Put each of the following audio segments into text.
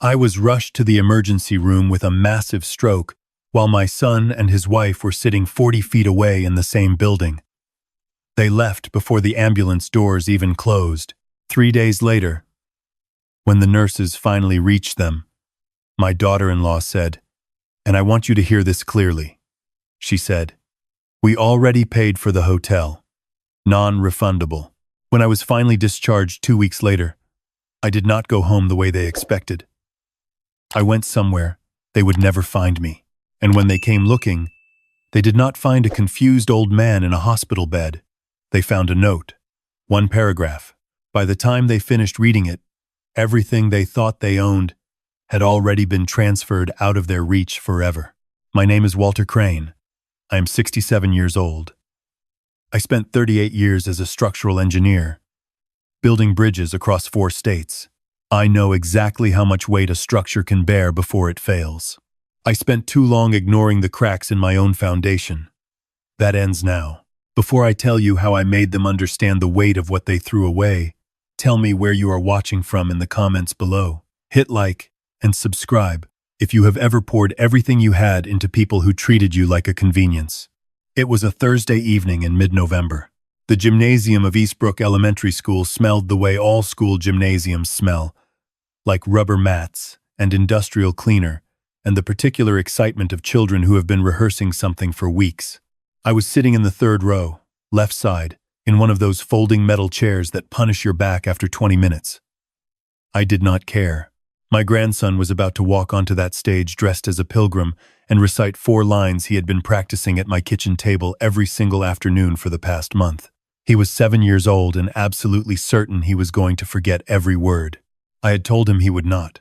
I was rushed to the emergency room with a massive stroke, while my son and his wife were sitting 40 feet away in the same building. They left before the ambulance doors even closed. 3 days later, when the nurses finally reached them, my daughter-in-law said, "And I want you to hear this clearly," she said, "We already paid for the hotel. Non-refundable." When I was finally discharged 2 weeks later, I did not go home the way they expected. I went somewhere they would never find me, and when they came looking, they did not find a confused old man in a hospital bed. They found a note, one paragraph. By the time they finished reading it, everything they thought they owned had already been transferred out of their reach forever. My name is Walter Crane. I am 67 years old. I spent 38 years as a structural engineer, building bridges across 4 states. I know exactly how much weight a structure can bear before it fails. I spent too long ignoring the cracks in my own foundation. That ends now. Before I tell you how I made them understand the weight of what they threw away, tell me where you are watching from in the comments below. Hit like and subscribe if you have ever poured everything you had into people who treated you like a convenience. It was a Thursday evening in mid-November. The gymnasium of Eastbrook Elementary School smelled the way all school gymnasiums smell, like rubber mats and industrial cleaner, and the particular excitement of children who have been rehearsing something for weeks. I was sitting in the 3rd row, left side, in one of those folding metal chairs that punish your back after 20 minutes. I did not care. My grandson was about to walk onto that stage dressed as a pilgrim and recite 4 lines he had been practicing at my kitchen table every single afternoon for the past month. He was 7 years old and absolutely certain he was going to forget every word. I had told him he would not.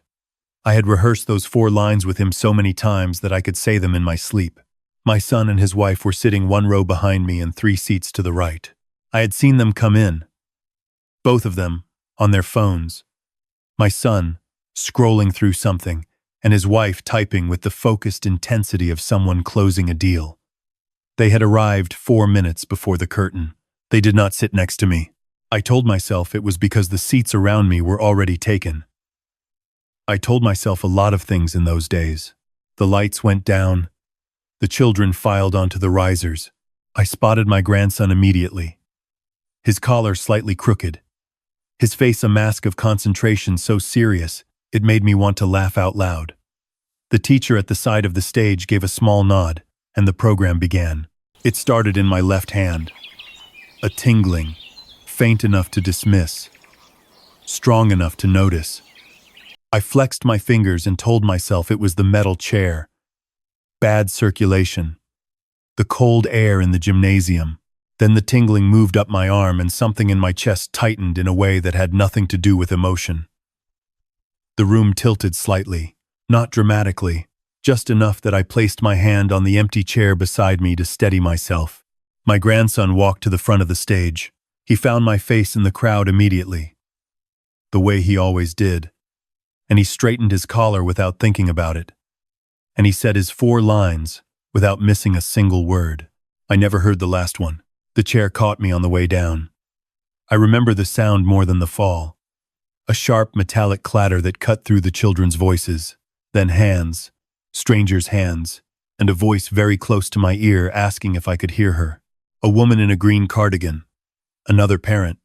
I had rehearsed those 4 lines with him so many times that I could say them in my sleep. My son and his wife were sitting 1 row behind me and 3 seats to the right. I had seen them come in, both of them on their phones. My son scrolling through something, and his wife typing with the focused intensity of someone closing a deal. They had arrived 4 minutes before the curtain. They did not sit next to me. I told myself it was because the seats around me were already taken. I told myself a lot of things in those days. The lights went down. The children filed onto the risers. I spotted my grandson immediately. His collar slightly crooked. His face a mask of concentration so serious, it made me want to laugh out loud. The teacher at the side of the stage gave a small nod, and the program began. It started in my left hand. A tingling, faint enough to dismiss, strong enough to notice. I flexed my fingers and told myself it was the metal chair. Bad circulation. The cold air in the gymnasium. Then the tingling moved up my arm and something in my chest tightened in a way that had nothing to do with emotion. The room tilted slightly, not dramatically, just enough that I placed my hand on the empty chair beside me to steady myself. My grandson walked to the front of the stage. He found my face in the crowd immediately, the way he always did, and he straightened his collar without thinking about it. And he said his 4 lines without missing a single word. I never heard the last one. The chair caught me on the way down. I remember the sound more than the fall. A sharp metallic clatter that cut through the children's voices, then hands, strangers' hands, and a voice very close to my ear asking if I could hear her. A woman in a green cardigan. Another parent.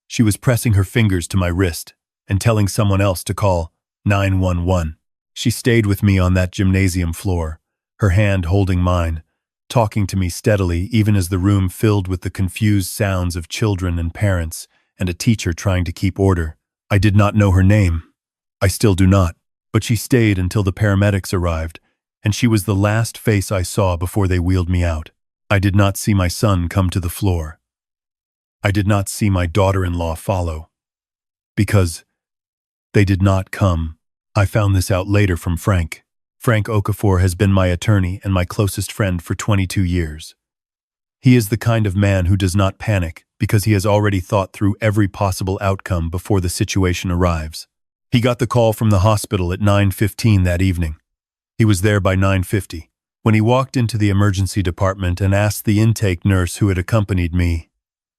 She was pressing her fingers to my wrist and telling someone else to call 911. She stayed with me on that gymnasium floor, her hand holding mine, talking to me steadily even as the room filled with the confused sounds of children and parents and a teacher trying to keep order. I did not know her name. I still do not. But she stayed until the paramedics arrived, and she was the last face I saw before they wheeled me out. I did not see my son come to the floor. I did not see my daughter-in-law follow. Because they did not come. I found this out later from Frank. Frank Okafor has been my attorney and my closest friend for 22 years. He is the kind of man who does not panic because he has already thought through every possible outcome before the situation arrives. He got the call from the hospital at 9:15 that evening. He was there by 9:50. When he walked into the emergency department and asked the intake nurse who had accompanied me,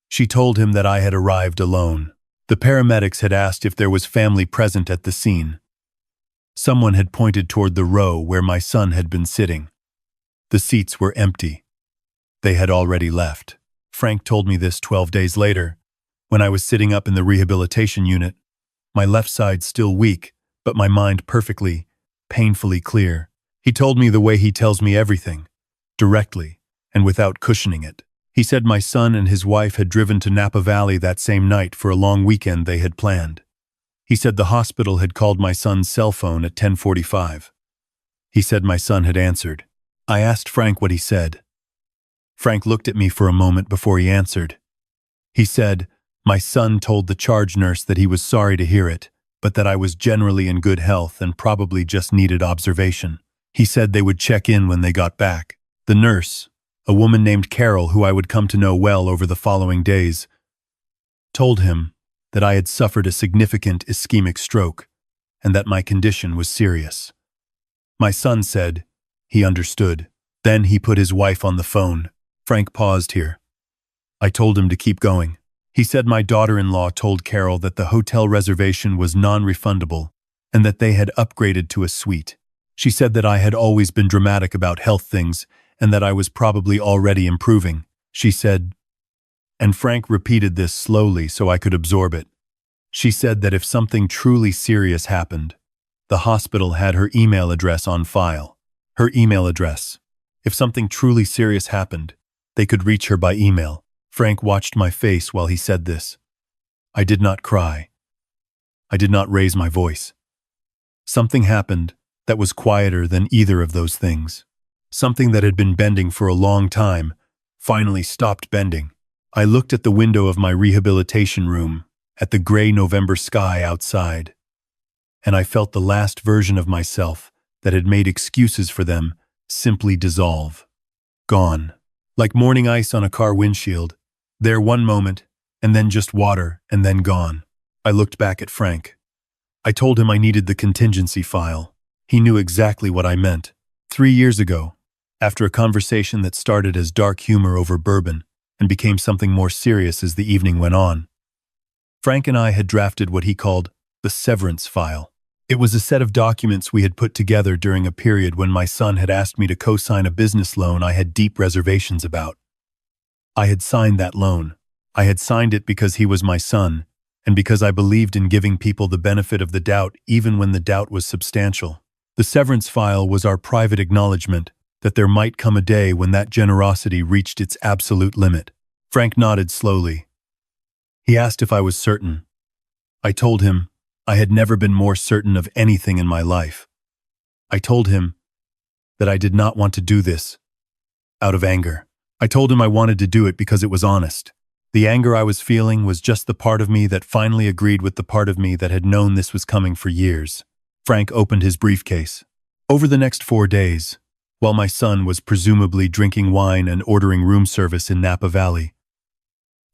she told him that I had arrived alone. The paramedics had asked if there was family present at the scene. Someone had pointed toward the row where my son had been sitting. The seats were empty. They had already left. Frank told me this 12 days later, when I was sitting up in the rehabilitation unit, my left side still weak, but my mind perfectly, painfully clear. He told me the way he tells me everything, directly, and without cushioning it. He said my son and his wife had driven to Napa Valley that same night for a long weekend they had planned. He said the hospital had called my son's cell phone at 10:45. He said my son had answered. I asked Frank what he said. Frank looked at me for a moment before he answered. He said, my son told the charge nurse that he was sorry to hear it, but that I was generally in good health and probably just needed observation. He said they would check in when they got back. The nurse, a woman named Carol who I would come to know well over the following days, told him that I had suffered a significant ischemic stroke and that my condition was serious. My son said he understood. Then he put his wife on the phone. Frank paused here. I told him to keep going. He said my daughter-in-law told Carol that the hotel reservation was non-refundable and that they had upgraded to a suite. She said that I had always been dramatic about health things and that I was probably already improving. She said, and Frank repeated this slowly so I could absorb it. She said that if something truly serious happened, the hospital had her email address on file. Her email address. If something truly serious happened, they could reach her by email. Frank watched my face while he said this. I did not cry. I did not raise my voice. Something happened that was quieter than either of those things. Something that had been bending for a long time finally stopped bending. I looked at the window of my rehabilitation room, at the gray November sky outside, and I felt the last version of myself that had made excuses for them simply dissolve. Gone. Like morning ice on a car windshield. There one moment, and then just water, and then gone. I looked back at Frank. I told him I needed the contingency file. He knew exactly what I meant. 3 years ago, after a conversation that started as dark humor over bourbon and became something more serious as the evening went on, Frank and I had drafted what he called the severance file. It was a set of documents we had put together during a period when my son had asked me to co-sign a business loan I had deep reservations about. I had signed that loan. I had signed it because he was my son, and because I believed in giving people the benefit of the doubt even when the doubt was substantial. The severance file was our private acknowledgement that there might come a day when that generosity reached its absolute limit. Frank nodded slowly. He asked if I was certain. I told him I had never been more certain of anything in my life. I told him that I did not want to do this out of anger. I told him I wanted to do it because it was honest. The anger I was feeling was just the part of me that finally agreed with the part of me that had known this was coming for years. Frank opened his briefcase. Over the next 4 days, while my son was presumably drinking wine and ordering room service in Napa Valley,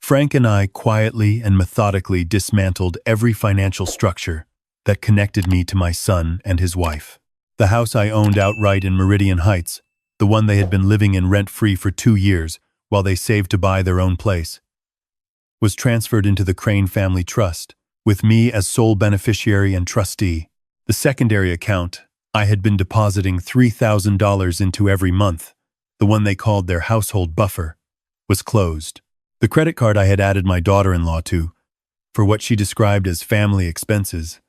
Frank and I quietly and methodically dismantled every financial structure that connected me to my son and his wife. The house I owned outright in Meridian Heights, the one they had been living in rent-free for 2 years while they saved to buy their own place, was transferred into the Crane Family Trust, with me as sole beneficiary and trustee. The secondary account I had been depositing $3,000 into every month, the one they called their household buffer, was closed. The credit card I had added my daughter-in-law to, for what she described as family expenses,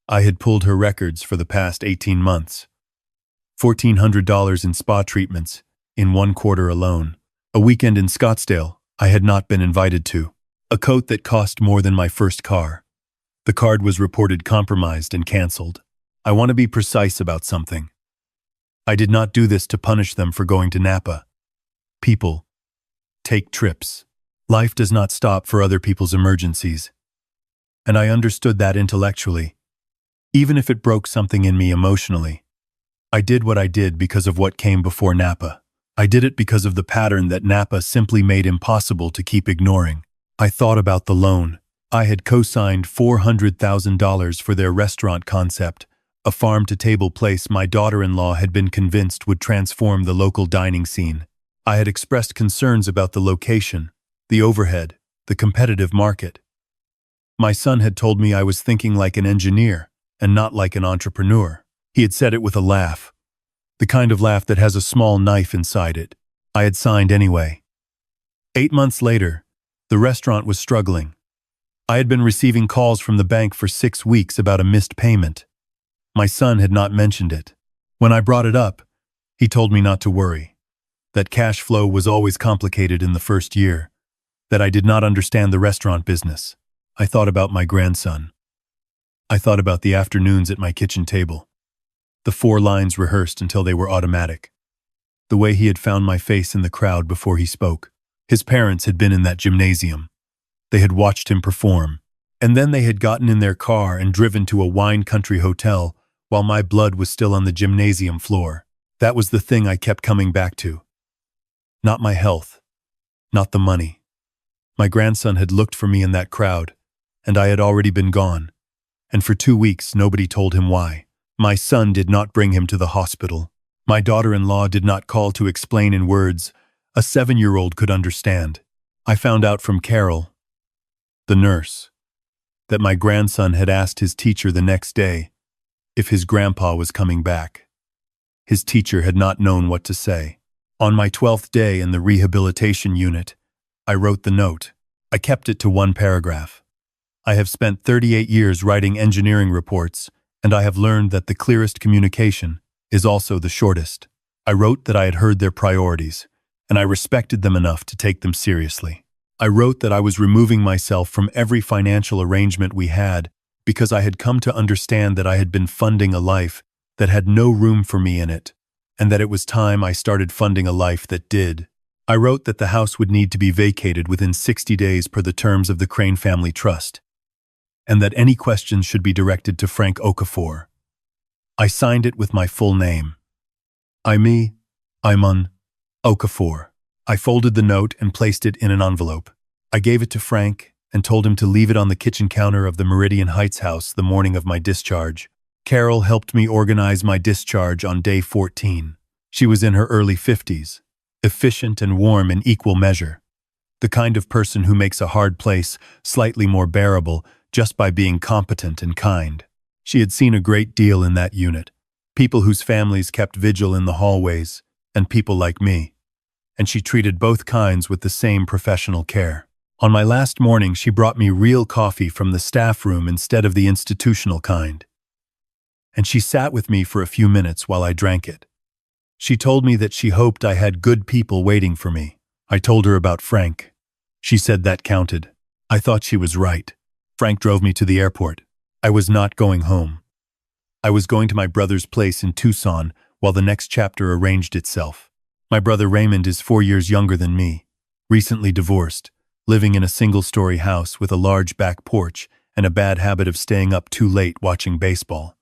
I had pulled her records for the past 18 months. $1,400 in spa treatments in 1 quarter alone. A weekend in Scottsdale I had not been invited to. A coat that cost more than my first car. The card was reported compromised and canceled. I want to be precise about something. I did not do this to punish them for going to Napa. People take trips. Life does not stop for other people's emergencies. And I understood that intellectually, even if it broke something in me emotionally. I did what I did because of what came before Napa. I did it because of the pattern that Napa simply made impossible to keep ignoring. I thought about the loan. I had co-signed $400,000 for their restaurant concept, a farm-to-table place my daughter-in-law had been convinced would transform the local dining scene. I had expressed concerns about the location, the overhead, the competitive market. My son had told me I was thinking like an engineer. and not like an entrepreneur. He had said it with a laugh, the kind of laugh that has a small knife inside it. I had signed anyway. 8 months later, the restaurant was struggling. I had been receiving calls from the bank for 6 weeks about a missed payment. My son had not mentioned it. When I brought it up, he told me not to worry, that cash flow was always complicated in the first year, that I did not understand the restaurant business. I thought about my grandson. I thought about the afternoons at my kitchen table, the 4 lines rehearsed until they were automatic, the way he had found my face in the crowd before he spoke. His parents had been in that gymnasium. They had watched him perform, and then they had gotten in their car and driven to a wine country hotel while my blood was still on the gymnasium floor. That was the thing I kept coming back to. Not my health, not the money. My grandson had looked for me in that crowd, and I had already been gone. And for 2 weeks, nobody told him why. My son did not bring him to the hospital. My daughter-in-law did not call to explain in words a 7-year-old could understand. I found out from Carol, the nurse, that my grandson had asked his teacher the next day if his grandpa was coming back. His teacher had not known what to say. On my 12th day in the rehabilitation unit, I wrote the note. I kept it to 1 paragraph. I have spent 38 years writing engineering reports, and I have learned that the clearest communication is also the shortest. I wrote that I had heard their priorities, and I respected them enough to take them seriously. I wrote that I was removing myself from every financial arrangement we had because I had come to understand that I had been funding a life that had no room for me in it, and that it was time I started funding a life that did. I wrote that the house would need to be vacated within 60 days per the terms of the Crane Family Trust, and that any questions should be directed to Frank Okafor. I signed it with my full name. Iman Okafor. I folded the note and placed it in an envelope. I gave it to Frank and told him to leave it on the kitchen counter of the Meridian Heights house the morning of my discharge. Carol helped me organize my discharge on day 14. She was in her early 50s, efficient and warm in equal measure, the kind of person who makes a hard place slightly more bearable just by being competent and kind. She had seen a great deal in that unit, people whose families kept vigil in the hallways, and people like me, and she treated both kinds with the same professional care. On my last morning, she brought me real coffee from the staff room instead of the institutional kind, and she sat with me for a few minutes while I drank it. She told me that she hoped I had good people waiting for me. I told her about Frank. She said that counted. I thought she was right. Frank drove me to the airport. I was not going home. I was going to my brother's place in Tucson while the next chapter arranged itself. My brother Raymond is 4 years younger than me, recently divorced, living in a single-story house with a large back porch and a bad habit of staying up too late watching baseball.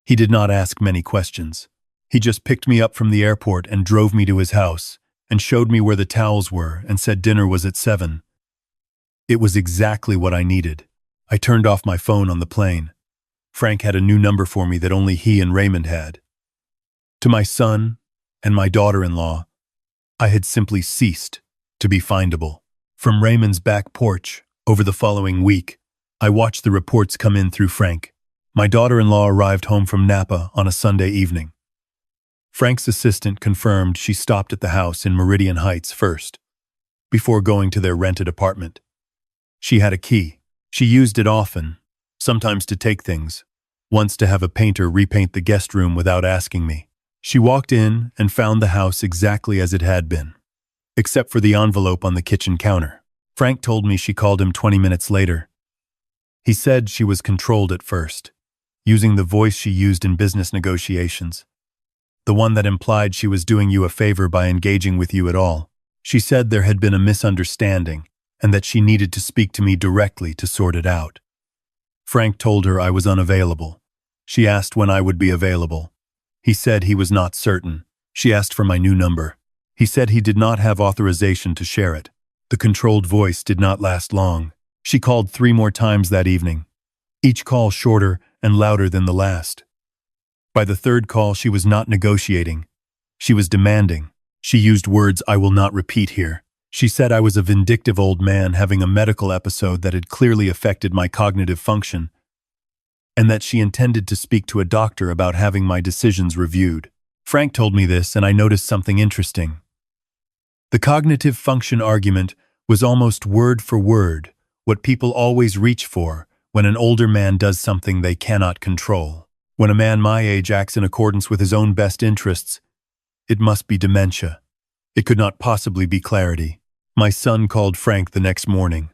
He did not ask many questions. He just picked me up from the airport and drove me to his house and showed me where the towels were and said dinner was at 7. It was exactly what I needed. I turned off my phone on the plane. Frank had a new number for me that only he and Raymond had. To my son and my daughter-in-law, I had simply ceased to be findable. From Raymond's back porch, over the following week, I watched the reports come in through Frank. My daughter-in-law arrived home from Napa on a Sunday evening. Frank's assistant confirmed she stopped at the house in Meridian Heights first, before going to their rented apartment. She had a key. She used it often, sometimes to take things, once to have a painter repaint the guest room without asking me. She walked in and found the house exactly as it had been, except for the envelope on the kitchen counter. Frank told me she called him 20 minutes later. He said she was controlled at first, using the voice she used in business negotiations, the one that implied she was doing you a favor by engaging with you at all. She said there had been a misunderstanding and that she needed to speak to me directly to sort it out. Frank told her I was unavailable. She asked when I would be available. He said he was not certain. She asked for my new number. He said he did not have authorization to share it. The controlled voice did not last long. She called 3 more times that evening, each call shorter and louder than the last. By the 3rd call, she was not negotiating. She was demanding. She used words I will not repeat here. She said I was a vindictive old man having a medical episode that had clearly affected my cognitive function, and that she intended to speak to a doctor about having my decisions reviewed. Frank told me this, and I noticed something interesting. The cognitive function argument was almost word for word what people always reach for when an older man does something they cannot control. When a man my age acts in accordance with his own best interests, it must be dementia. It could not possibly be clarity. My son called Frank the next morning.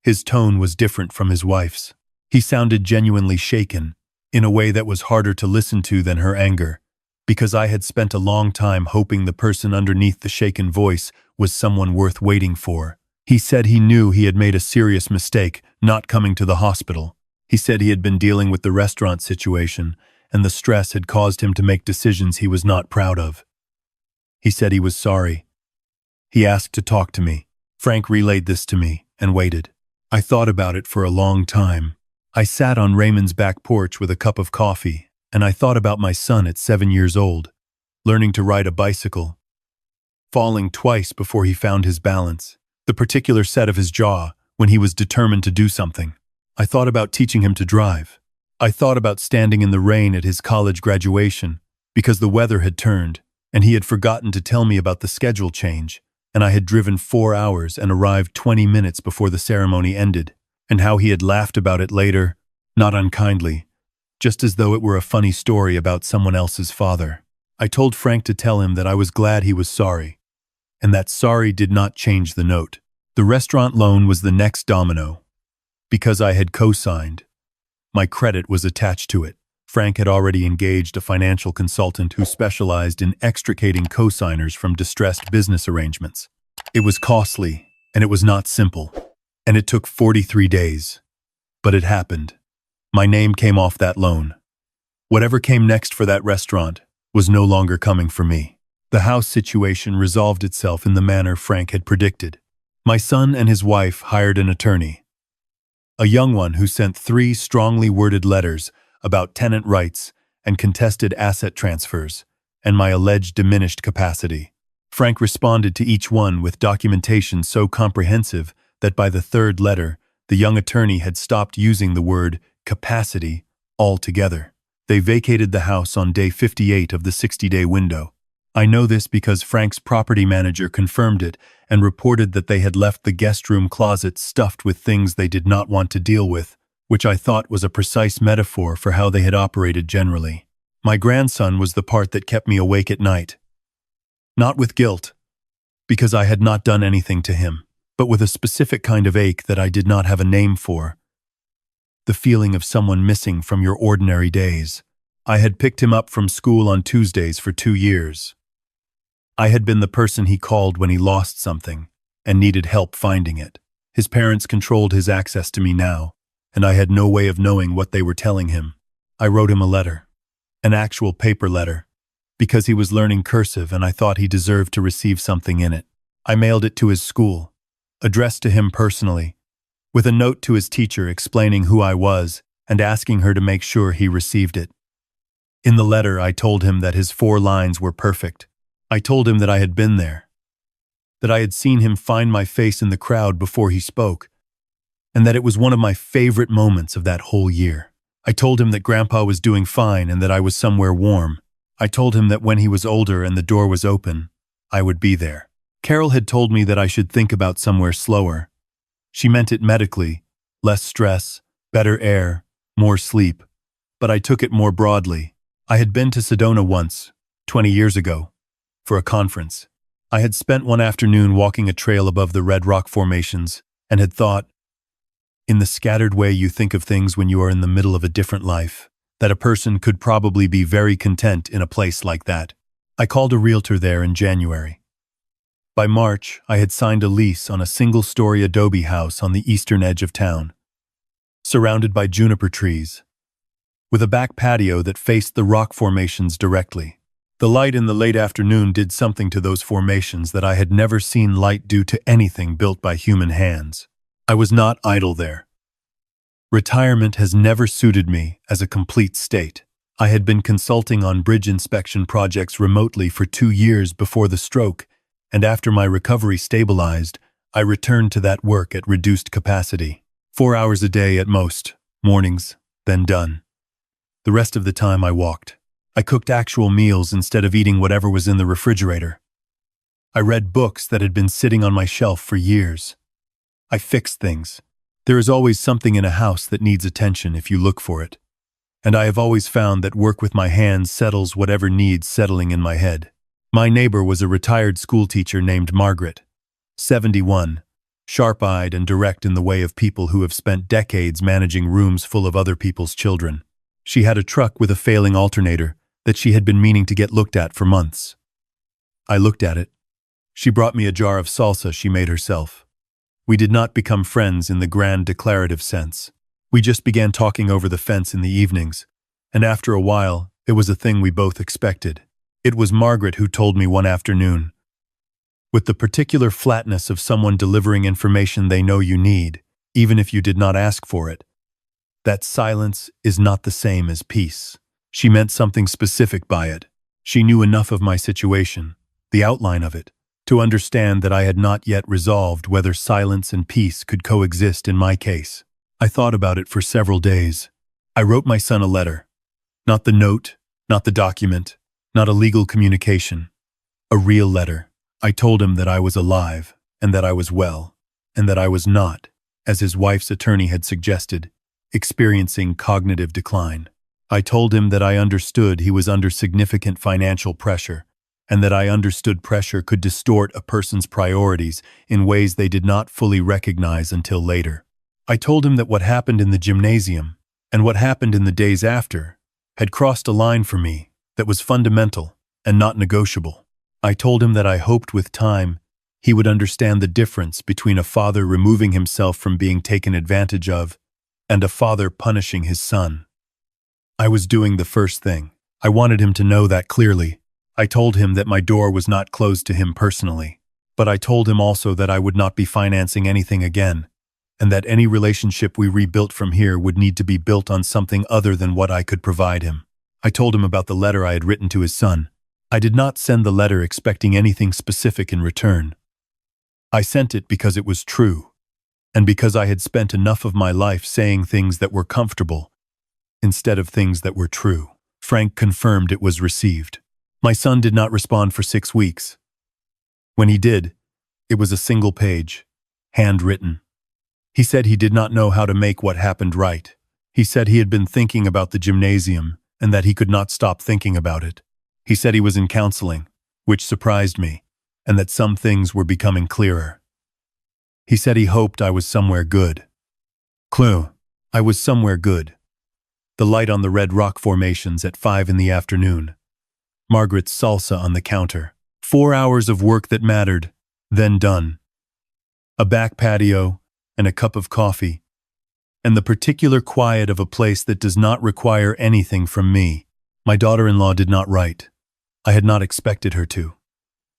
His tone was different from his wife's. He sounded genuinely shaken, in a way that was harder to listen to than her anger, because I had spent a long time hoping the person underneath the shaken voice was someone worth waiting for. He said he knew he had made a serious mistake not coming to the hospital. He said he had been dealing with the restaurant situation, and the stress had caused him to make decisions he was not proud of. He said he was sorry. He asked to talk to me. Frank relayed this to me and waited. I thought about it for a long time. I sat on Raymond's back porch with a cup of coffee, and I thought about my son at 7 years old, learning to ride a bicycle, falling twice before he found his balance, the particular set of his jaw when he was determined to do something. I thought about teaching him to drive. I thought about standing in the rain at his college graduation because the weather had turned and he had forgotten to tell me about the schedule change, and I had driven 4 hours and arrived 20 minutes before the ceremony ended, and how he had laughed about it later, not unkindly, just as though it were a funny story about someone else's father. I told Frank to tell him that I was glad he was sorry, and that sorry did not change the note. The restaurant loan was the next domino. Because I had co-signed, my credit was attached to it. Frank had already engaged a financial consultant who specialized in extricating co-signers from distressed business arrangements. It was costly, and it was not simple, and it took 43 days. But it happened. My name came off that loan. Whatever came next for that restaurant was no longer coming for me. The house situation resolved itself in the manner Frank had predicted. My son and his wife hired an attorney, a young one who sent 3 strongly worded letters about tenant rights and contested asset transfers, and my alleged diminished capacity. Frank responded to each one with documentation so comprehensive that by the 3rd letter, the young attorney had stopped using the word capacity altogether. They vacated the house on day 58 of the 60-day window. I know this because Frank's property manager confirmed it and reported that they had left the guest room closet stuffed with things they did not want to deal with, which I thought was a precise metaphor for how they had operated generally. My grandson was the part that kept me awake at night. Not with guilt, because I had not done anything to him, but with a specific kind of ache that I did not have a name for. The feeling of someone missing from your ordinary days. I had picked him up from school on Tuesdays for 2 years. I had been the person he called when he lost something and needed help finding it. His parents controlled his access to me now, and I had no way of knowing what they were telling him. I wrote him a letter, an actual paper letter, because he was learning cursive and I thought he deserved to receive something in it. I mailed it to his school, addressed to him personally, with a note to his teacher explaining who I was and asking her to make sure he received it. In the letter, I told him that his 4 lines were perfect. I told him that I had been there, that I had seen him find my face in the crowd before he spoke, and that it was one of my favorite moments of that whole year. I told him that Grandpa was doing fine and that I was somewhere warm. I told him that when he was older and the door was open, I would be there. Carol had told me that I should think about somewhere slower. She meant it medically, less stress, better air, more sleep, but I took it more broadly. I had been to Sedona once, 20 years ago, for a conference. I had spent one afternoon walking a trail above the red rock formations and had thought, in the scattered way you think of things when you are in the middle of a different life, that a person could probably be very content in a place like that. I called a realtor there in January. By March, I had signed a lease on a single-story adobe house on the eastern edge of town, surrounded by juniper trees, with a back patio that faced the rock formations directly. The light in the late afternoon did something to those formations that I had never seen light do to anything built by human hands. I was not idle there. Retirement has never suited me as a complete state. I had been consulting on bridge inspection projects remotely for 2 years before the stroke, and after my recovery stabilized, I returned to that work at reduced capacity. 4 hours a day at most, mornings, then done. The rest of the time I walked. I cooked actual meals instead of eating whatever was in the refrigerator. I read books that had been sitting on my shelf for years. I fixed things. There is always something in a house that needs attention if you look for it. And I have always found that work with my hands settles whatever needs settling in my head. My neighbor was a retired schoolteacher named Margaret, 71, sharp-eyed and direct in the way of people who have spent decades managing rooms full of other people's children. She had a truck with a failing alternator that she had been meaning to get looked at for months. I looked at it. She brought me a jar of salsa she made herself. We did not become friends in the grand declarative sense. We just began talking over the fence in the evenings, and after a while, it was a thing we both expected. It was Margaret who told me one afternoon, with the particular flatness of someone delivering information they know you need, even if you did not ask for it, that silence is not the same as peace. She meant something specific by it. She knew enough of my situation, the outline of it, to understand that I had not yet resolved whether silence and peace could coexist in my case. I thought about it for several days. I wrote my son a letter. Not the note, not the document, not a legal communication. A real letter. I told him that I was alive, and that I was well, and that I was not, as his wife's attorney had suggested, experiencing cognitive decline. I told him that I understood he was under significant financial pressure, and that I understood pressure could distort a person's priorities in ways they did not fully recognize until later. I told him that what happened in the gymnasium, and what happened in the days after, had crossed a line for me that was fundamental and not negotiable. I told him that I hoped with time he would understand the difference between a father removing himself from being taken advantage of and a father punishing his son. I was doing the first thing. I wanted him to know that clearly. I told him that my door was not closed to him personally, but I told him also that I would not be financing anything again, and that any relationship we rebuilt from here would need to be built on something other than what I could provide him. I told him about the letter I had written to his son. I did not send the letter expecting anything specific in return. I sent it because it was true, and because I had spent enough of my life saying things that were comfortable instead of things that were true. Frank confirmed it was received. My son did not respond for 6 weeks. When he did, it was a single page, handwritten. He said he did not know how to make what happened right. He said he had been thinking about the gymnasium and that he could not stop thinking about it. He said he was in counseling, which surprised me, and that some things were becoming clearer. He said he hoped I was somewhere good. Clue. I was somewhere good. The light on the red rock formations at 5 in the afternoon. Margaret's salsa on the counter. 4 hours of work that mattered, then done. A back patio and a cup of coffee, and the particular quiet of a place that does not require anything from me. My daughter-in-law did not write. I had not expected her to.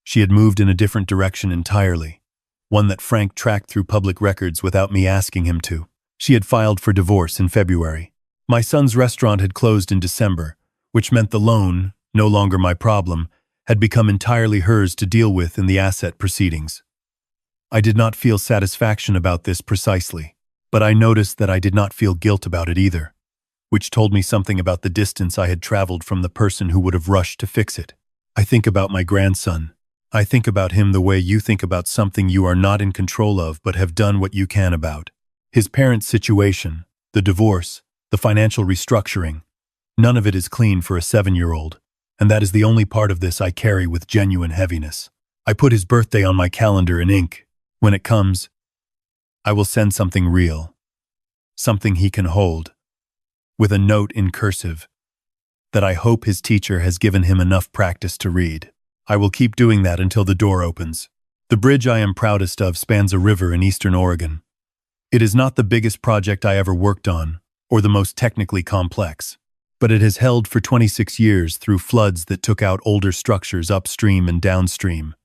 She had moved in a different direction entirely, one that Frank tracked through public records without me asking him to. She had filed for divorce in February. My son's restaurant had closed in December, which meant the loan, no longer my problem, had become entirely hers to deal with in the asset proceedings. I did not feel satisfaction about this precisely, but I noticed that I did not feel guilt about it either, which told me something about the distance I had traveled from the person who would have rushed to fix it. I think about my grandson. I think about him the way you think about something you are not in control of but have done what you can about. His parents' situation, the divorce, the financial restructuring, none of it is clean for a 7-year-old, and that is the only part of this I carry with genuine heaviness. I put his birthday on my calendar in ink. When it comes, I will send something real, something he can hold, with a note in cursive that I hope his teacher has given him enough practice to read. I will keep doing that until the door opens. The bridge I am proudest of spans a river in eastern Oregon. It is not the biggest project I ever worked on, or the most technically complex, but it has held for 26 years through floods that took out older structures upstream and downstream,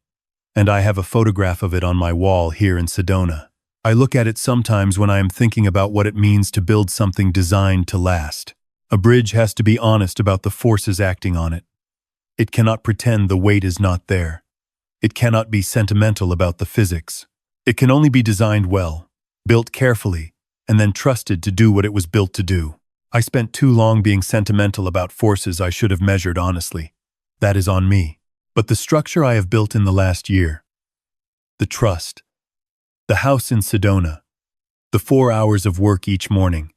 and I have a photograph of it on my wall here in Sedona. I look at it sometimes when I am thinking about what it means to build something designed to last. A bridge has to be honest about the forces acting on it. It cannot pretend the weight is not there. It cannot be sentimental about the physics. It can only be designed well, built carefully, and then trusted to do what it was built to do. I spent too long being sentimental about forces I should have measured honestly. That is on me. But the structure I have built in the last year, the trust, the house in Sedona, the 4 hours of work each morning,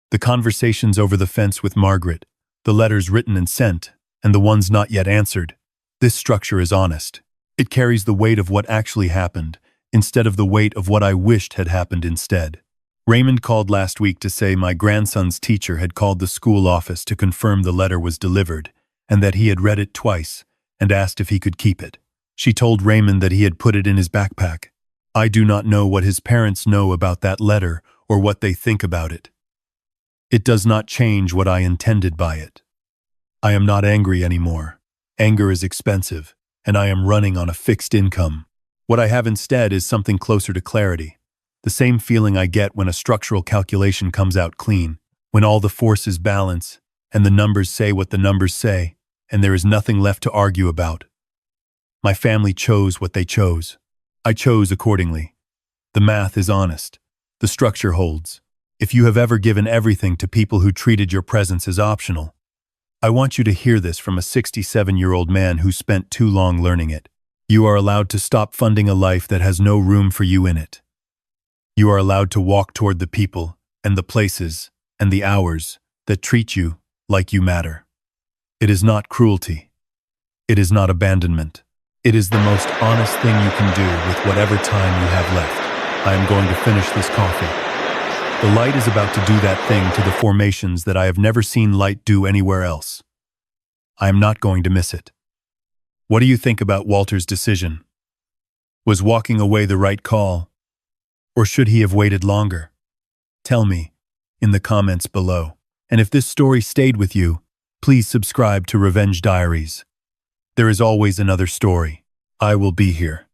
the conversations over the fence with Margaret, the letters written and sent, and the ones not yet answered, this structure is honest. It carries the weight of what actually happened, instead of the weight of what I wished had happened instead. Raymond called last week to say my grandson's teacher had called the school office to confirm the letter was delivered, and that he had read it twice, and asked if he could keep it. She told Raymond that he had put it in his backpack. I do not know what his parents know about that letter or what they think about it. It does not change what I intended by it. I am not angry anymore. Anger is expensive, and I am running on a fixed income. What I have instead is something closer to clarity. The same feeling I get when a structural calculation comes out clean, when all the forces balance, and the numbers say what the numbers say, and there is nothing left to argue about. My family chose what they chose. I chose accordingly. The math is honest. The structure holds. If you have ever given everything to people who treated your presence as optional, I want you to hear this from a 67-year-old man who spent too long learning it. You are allowed to stop funding a life that has no room for you in it. You are allowed to walk toward the people and the places and the hours that treat you like you matter. It is not cruelty. It is not abandonment. It is the most honest thing you can do with whatever time you have left. I am going to finish this coffee. The light is about to do that thing to the formations that I have never seen light do anywhere else. I am not going to miss it. What do you think about Walter's decision? Was walking away the right call? Or should he have waited longer? Tell me in the comments below. And if this story stayed with you, please subscribe to Revenge Diaries. There is always another story. I will be here.